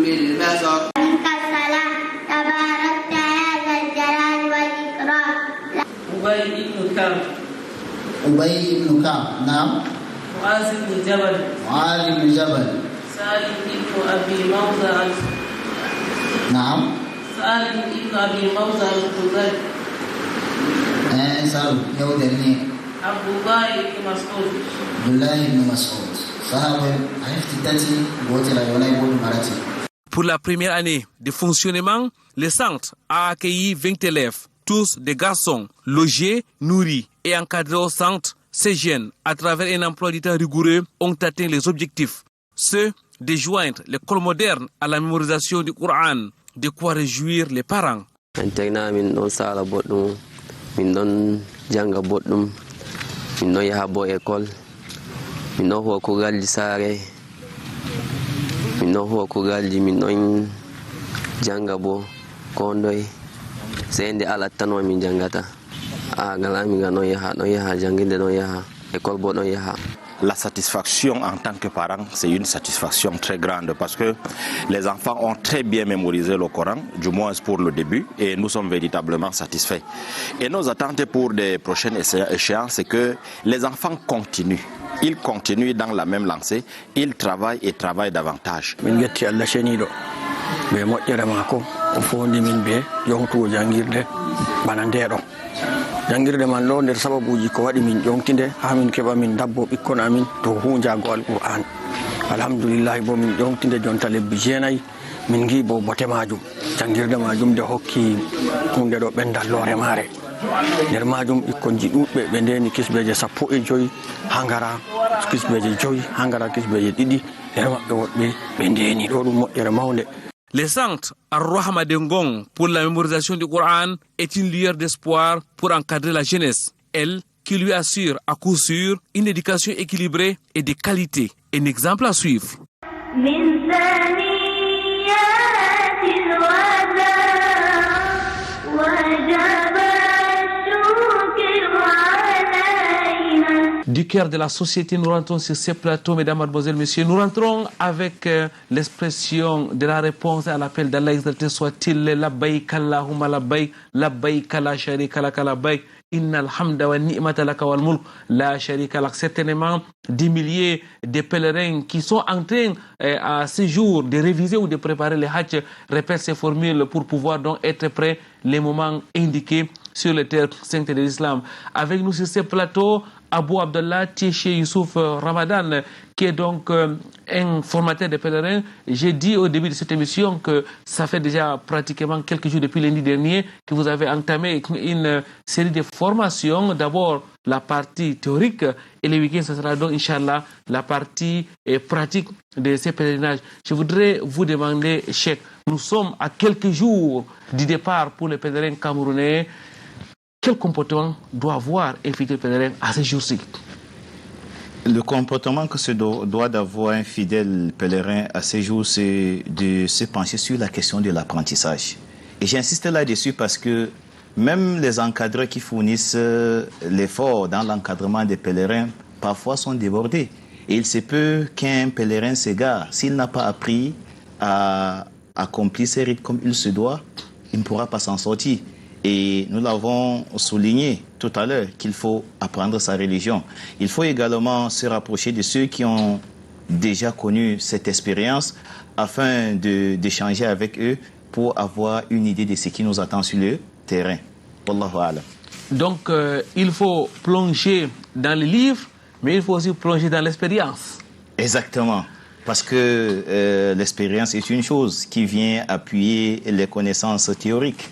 بالبصر. السلام تباركت يا ذا الجلال والإكرام. أبي بن كعب. أبي بن كعب نعم. معاذ بن جبل. معاذ بن جبل. سالم بن أبي موضع. نعم. سالم ابن أبي موضع الخزاعي. سالم يودني. عبد الله بن مسعود. عبد الله بن مسعود. صحابة عرفت تاتي بوتي لا يونا يقول مراتي. Pour la première année de fonctionnement, le centre a accueilli 20 élèves, tous des garçons, logés, nourris et encadrés au centre. Ces jeunes, à travers un emploi du temps rigoureux, ont atteint les objectifs. Ceux de joindre l'école moderne à la mémorisation du Coran, de quoi réjouir les parents. Internat min don sala boddum, min don janga boddum, min don yaha bo école, min don ho ko galdi sare, min don ho ko galdi min don janga bo kondoy, sende ala tanwa min jangata. Galami ga non yaha janginde non yaha école bo non yaha. La satisfaction en tant que parent, c'est une satisfaction très grande parce que les enfants ont très bien mémorisé le Coran, du moins pour le début, et nous sommes véritablement satisfaits. Et nos attentes pour les prochaines échéances, c'est que les enfants continuent. Ils continuent dans la même lancée, ils travaillent et travaillent davantage. jangirde man lo nder sababuji ko wadi min jontinde ha min keba min dabbo bikkon amin to hunjaago alquran alhamdulillah bo min jontinde jonta lebbi jeenay min gi bo bote majum jangirde majum de hokki hunde do bendal lore mare nder majum ɓikkonji ɗuɗɓe ɓe ndeni kisbeje 15 ha ngara kisbeje 5 ha ngara kisbeje 2 nder maɓɓe woɗɓe ɓe ndeni ɗo ɗum moƴƴere mawde. Le centre Ar-Rahma de Ngong pour la mémorisation du Coran est une lueur d'espoir pour encadrer la jeunesse. Elle qui lui assure à coup sûr une éducation équilibrée et de qualité. Un exemple à suivre. Du cœur de la société, nous rentrons sur ces plateaux, mesdames, mademoiselles, messieurs. Nous rentrons avec l'expression de la réponse à l'appel d'Allah, exalté soit-il, labbaik Allahumma labbaik, labbaik la sharika laka labbaik, innal hamda wa ni'mata laka wal mulk, la sharika lak. Certainement, des milliers de pèlerins qui sont en train à ce jour de réviser ou de préparer les hajj répètent ces formules pour pouvoir donc être prêts les moments indiqués sur les terres saintes de l'islam. Avec nous sur ces plateaux, Abou Abdallah Tieché Youssouf Ramadan, qui est donc un formateur de pèlerins. J'ai dit au début de cette émission que ça fait déjà pratiquement quelques jours depuis lundi dernier que vous avez entamé une série de formations. D'abord la partie théorique et le week-end, ce sera donc, Inch'Allah, la partie pratique de ces pèlerinages. Je voudrais vous demander, Cheikh, nous sommes à quelques jours du départ pour les pèlerins camerounais. Quel comportement doit avoir un fidèle pèlerin à ces jours-ci? Le comportement que se doit d'avoir un fidèle pèlerin à ces jours, c'est de se pencher sur la question de l'apprentissage. Et j'insiste là-dessus parce que même les encadreurs qui fournissent l'effort dans l'encadrement des pèlerins, parfois sont débordés. Et il se peut qu'un pèlerin s'égare. S'il n'a pas appris à accomplir ses rites comme il se doit, il ne pourra pas s'en sortir. Et nous l'avons souligné tout à l'heure qu'il faut apprendre sa religion. Il faut également se rapprocher de ceux qui ont déjà connu cette expérience afin d'échanger avec eux pour avoir une idée de ce qui nous attend sur le terrain. Wallahu a'lam. Donc il faut plonger dans les livres, mais il faut aussi plonger dans l'expérience. Exactement. Parce que l'expérience est une chose qui vient appuyer les connaissances théoriques.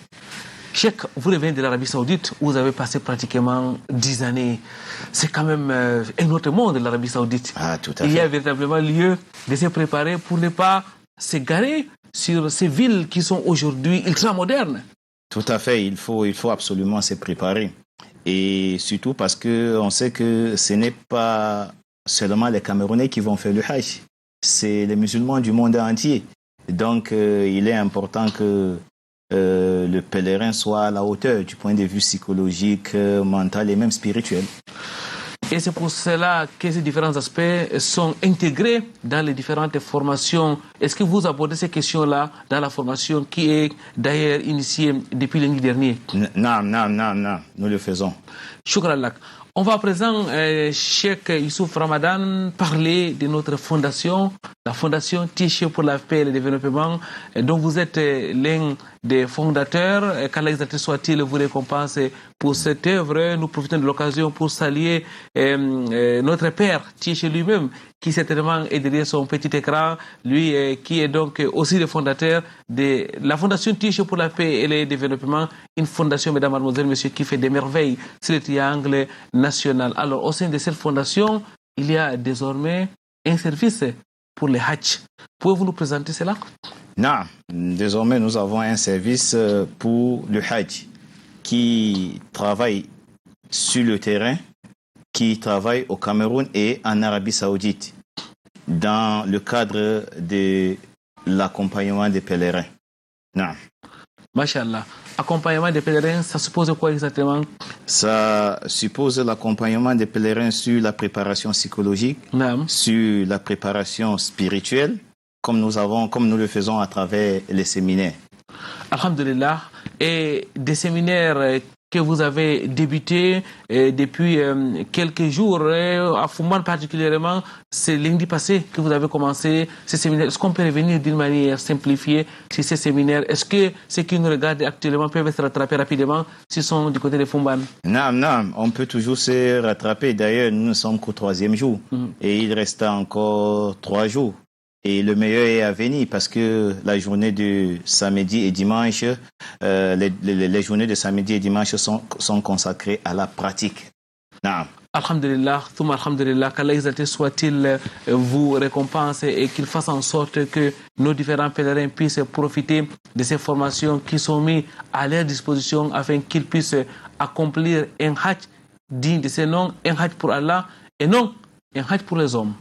Cheikh, vous revenez de l'Arabie Saoudite, où vous avez passé pratiquement 10 années. C'est quand même un autre monde, l'Arabie Saoudite. Ah, tout à fait. Il y a véritablement lieu de se préparer pour ne pas s'égarer sur ces villes qui sont aujourd'hui ultra modernes. Tout à fait, il faut absolument se préparer. Et surtout parce qu'on sait que ce n'est pas seulement les Camerounais qui vont faire le Hajj, c'est les musulmans du monde entier. Donc il est important que le pèlerin soit à la hauteur du point de vue psychologique, mental et même spirituel. Et c'est pour cela que ces différents aspects sont intégrés dans les différentes formations. Est-ce que vous abordez ces questions-là dans la formation qui est d'ailleurs initiée depuis lundi dernier? Non, nous le faisons. Shukran lak. On va à présent, Cheikh Youssouf Ramadan, parler de notre fondation, la fondation Tieché pour la paix et le développement, dont vous êtes l'un des fondateurs. Qu'Allah exalté soit-il vous récompense pour cette œuvre. Nous profitons de l'occasion pour saluer notre père Tieché lui-même, qui certainement est derrière son petit écran, lui qui est donc aussi le fondateur de la fondation Tieché pour la paix et le développement, une fondation, mesdames, mademoiselles, messieurs, qui fait des merveilles sur le triangle national. Alors, au sein de cette fondation, il y a désormais un service pour les Hajj. Pouvez-vous nous présenter cela? Non, désormais nous avons un service pour le Hajj qui travaille sur le terrain, qui travaille au Cameroun et en Arabie Saoudite dans le cadre de l'accompagnement des pèlerins. Non. Masha'Allah. Accompagnement des pèlerins, ça suppose quoi exactement? Ça suppose l'accompagnement des pèlerins sur la préparation psychologique, sur la préparation spirituelle, comme nous le faisons à travers les séminaires. Alhamdulillah. Et des séminaires que vous avez débuté depuis quelques jours, à Fouman particulièrement, c'est lundi passé que vous avez commencé ces séminaires. Est-ce qu'on peut revenir d'une manière simplifiée sur ces séminaires? Est-ce que ceux qui nous regardent actuellement peuvent se rattraper rapidement s'ils sont du côté de Fouman? Non, on peut toujours se rattraper. D'ailleurs, nous ne sommes qu'au 3e jour et il reste encore 3 jours. Et le meilleur est à venir parce que la journée de samedi et dimanche, les journées de samedi et dimanche sont consacrées à la pratique. Naam. Alhamdulillah, Thumma Alhamdulillah, qu'Allah exalté soit-il vous récompense et qu'il fasse en sorte que nos différents pèlerins puissent profiter de ces formations qui sont mises à leur disposition afin qu'ils puissent accomplir un hajj digne de ce nom, un hajj pour Allah et non un hajj pour les hommes.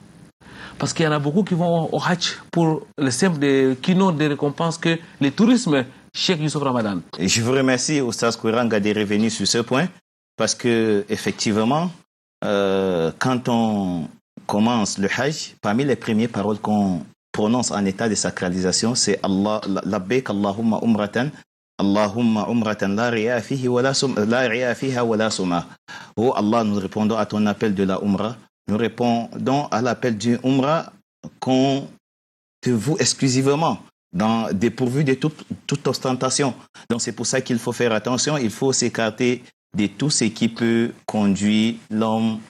Parce qu'il y en a beaucoup qui vont au hajj pour le simple qui n'ont des récompenses que le tourisme. Cheikh Youssouf Ramadan. Et je vous remercie, Oustaz Kouranga, de revenir sur ce point parce que effectivement, quand on commence le hajj, parmi les premières paroles qu'on prononce en état de sacralisation, c'est Allah, labbaik Allahumma umratan, Allahumma umratan la riya fiha wa la sum'a. Oh Allah, nous répondons à ton appel de la umrah, nous répondons à l'appel d'une umrah qu'on te voue exclusivement, dépourvu de toute ostentation. Donc c'est pour ça qu'il faut faire attention, il faut s'écarter de tout ce qui peut conduire l'homme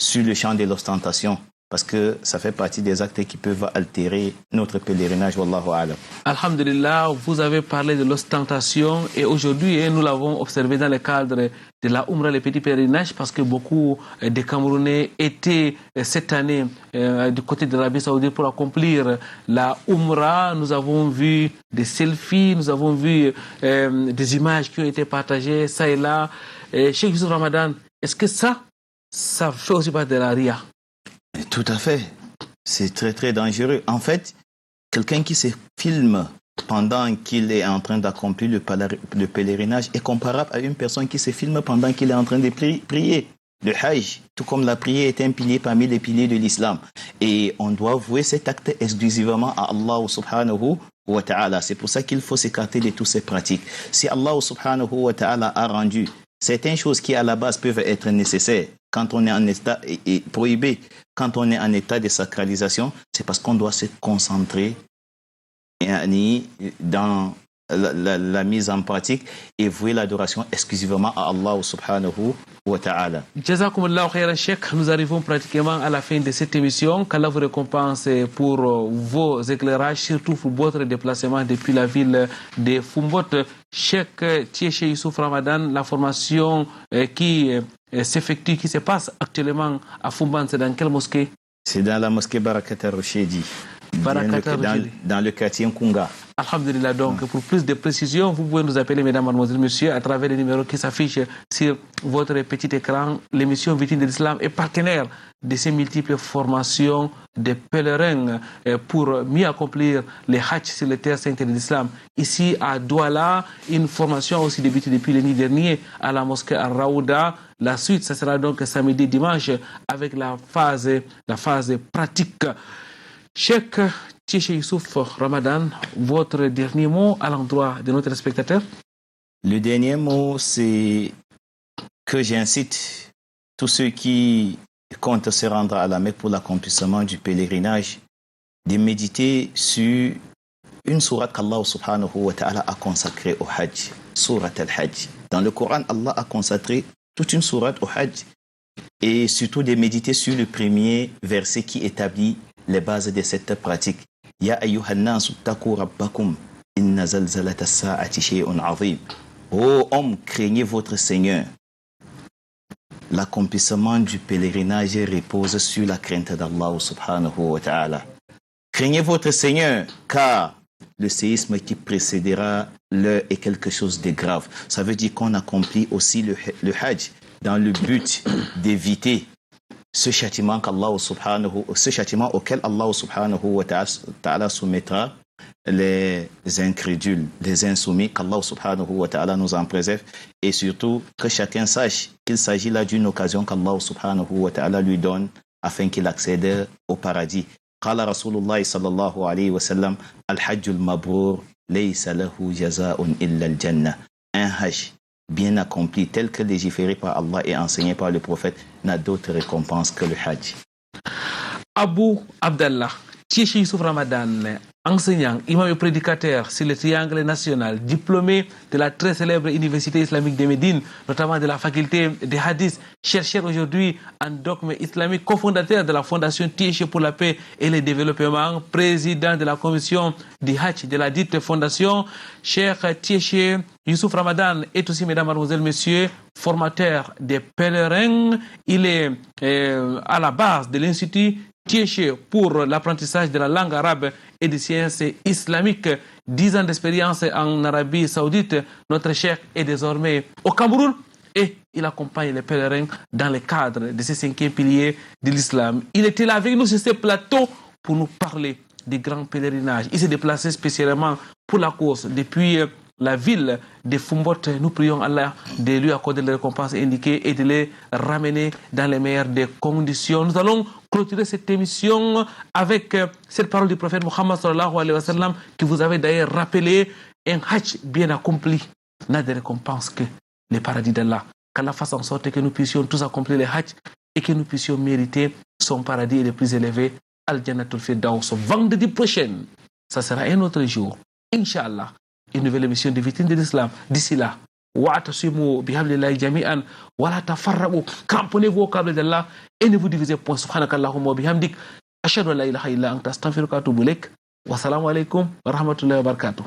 sur le champ de l'ostentation, parce que ça fait partie des actes qui peuvent altérer notre pèlerinage. Wallahu a'lam. Alhamdulillah, vous avez parlé de l'ostentation et aujourd'hui, nous l'avons observé dans le cadre de la Umrah, les petits pèlerinages, parce que beaucoup de Camerounais étaient cette année du côté de l'Arabie Saoudite pour accomplir la Umrah. Nous avons vu des selfies, nous avons vu des images qui ont été partagées, ça et là. Cheikh Youssouf Ramadan, est-ce que ça fait aussi partie de la ria? Tout à fait. C'est très très dangereux. En fait, quelqu'un qui se filme pendant qu'il est en train d'accomplir le pèlerinage est comparable à une personne qui se filme pendant qu'il est en train de prier. Le hajj, tout comme la prière, est un pilier parmi les piliers de l'islam. Et on doit vouer cet acte exclusivement à Allah subhanahu wa ta'ala. C'est pour ça qu'il faut s'écarter de toutes ces pratiques. Si Allah subhanahu wa ta'ala a rendu certaines choses qui à la base peuvent être nécessaires quand on est en état et prohibées quand on est en état de sacralisation, c'est parce qu'on doit se concentrer dans la mise en pratique et vouer l'adoration exclusivement à Allah subhanahu wa ta'ala. Jazakumullahu khairan Cheikh, nous arrivons pratiquement à la fin de cette émission. Qu'Allah vous récompense pour vos éclairages, surtout pour votre déplacement depuis la ville de Fumbot. Cheikh Tieche Youssouf Ramadan, la formation qui s'effectue, qui se passe actuellement à Fumban, c'est dans quelle mosquée? C'est dans la mosquée Barakat al-Rushedi, dans le quartier Nkunga. Alhamdulillah, donc pour plus de précisions, vous pouvez nous appeler, mesdames, mademoiselles, messieurs, à travers les numéros qui s'affichent sur votre petit écran. L'émission Vitrine de l'Islam est partenaire de ces multiples formations de pèlerins pour mieux accomplir les hajj sur les terres saintes de l'Islam. Ici à Douala, une formation aussi débutée depuis le nuit dernier à la mosquée Al-Raouda. La suite, ça sera donc samedi, dimanche, avec la phase pratique. Cheikh Tieche Youssouf Ramadan, votre dernier mot à l'endroit de notre spectateur? Le dernier mot, c'est que j'incite tous ceux qui comptent se rendre à la Mecque pour l'accomplissement du pèlerinage de méditer sur une sourate qu'Allah subhanahu wa ta'ala a consacrée au Hajj, sourate al-Hajj. Dans le Coran, Allah a consacré toute une sourate au Hajj et surtout de méditer sur le premier verset qui établit les bases de cette pratique. Ya ayyuhan nas ittaqu rabbakum inna zalzalata as-sa'ati shay'un 'azim. Ô hommes, craignez votre Seigneur. L'accomplissement du pèlerinage repose sur la crainte d'Allah subhanahu wa ta'ala. Craignez votre Seigneur, car le séisme qui précédera l'heure est quelque chose de grave. Ça veut dire qu'on accomplit aussi le Hajj dans le but d'éviter ce châtiment auquel Allah subhanahu wa ta'ala soumettra les incrédules, les insoumis, qu'Allah subhanahu wa ta'ala nous en préserve, et surtout que chacun sache qu'il s'agit là d'une occasion qu'Allah subhanahu wa ta'ala lui donne afin qu'il accède au paradis. Qala Rasulullah sallallahu alayhi wa sallam, al-hajjul mabrour laysa lahu jaza'un illa al-jannah. Un hajj bien accompli, tel que légiféré par Allah et enseigné par le prophète, n'a d'autre récompense que le hajj. Abou Abdallah, Cheikh Youssouf Ramadan, enseignant, imam et prédicateur sur le triangle national, diplômé de la très célèbre Université islamique de Médine, notamment de la faculté de Hadith, chercheur aujourd'hui en dogme islamique, cofondateur de la fondation Cheikh pour la paix et le développement, président de la commission du Hajj de la dite fondation. Cheikh Cheikh Youssouf Ramadan est aussi, mesdames, mademoiselles, messieurs, formateur des pèlerins. Il est à la base de l'Institut Cheikh pour l'apprentissage de la langue arabe et des sciences islamiques. 10 ans d'expérience en Arabie Saoudite. Notre cheikh est désormais au Cameroun et il accompagne les pèlerins dans le cadre de ces 5 piliers de l'islam. Il était là avec nous sur ce plateau pour nous parler des grands pèlerinages. Il s'est déplacé spécialement pour la course depuis la ville de Fumbot. Nous prions Allah de lui accorder les récompenses indiquées et de les ramener dans les meilleures des conditions. Nous allons clôturer cette émission avec cette parole du prophète Mohammed sallallahu alayhi wa sallam qui vous avait d'ailleurs rappelé: un hajj bien accompli n'a de récompense que le paradis d'Allah. Qu'Allah fasse en sorte que nous puissions tous accomplir le hajj et que nous puissions mériter son paradis le plus élevé, Al-Jannatul Firdaus. Vendredi prochain, ça sera un autre jour, Inch'Allah, une nouvelle émission de Vitrine de l'Islam. D'ici là, wa'tasimu bihablillahi jami'an wa la tafarraqu. Cramponnez-vous au câble d'Allah et ne vous divisez point. Subhanakallahumma wa bihamdik. Ashhadu an la ilaha illa anta astaghfiruka wa atubu ilaik. Wa salamu alaykum wa rahmatullahi wa barakatuh.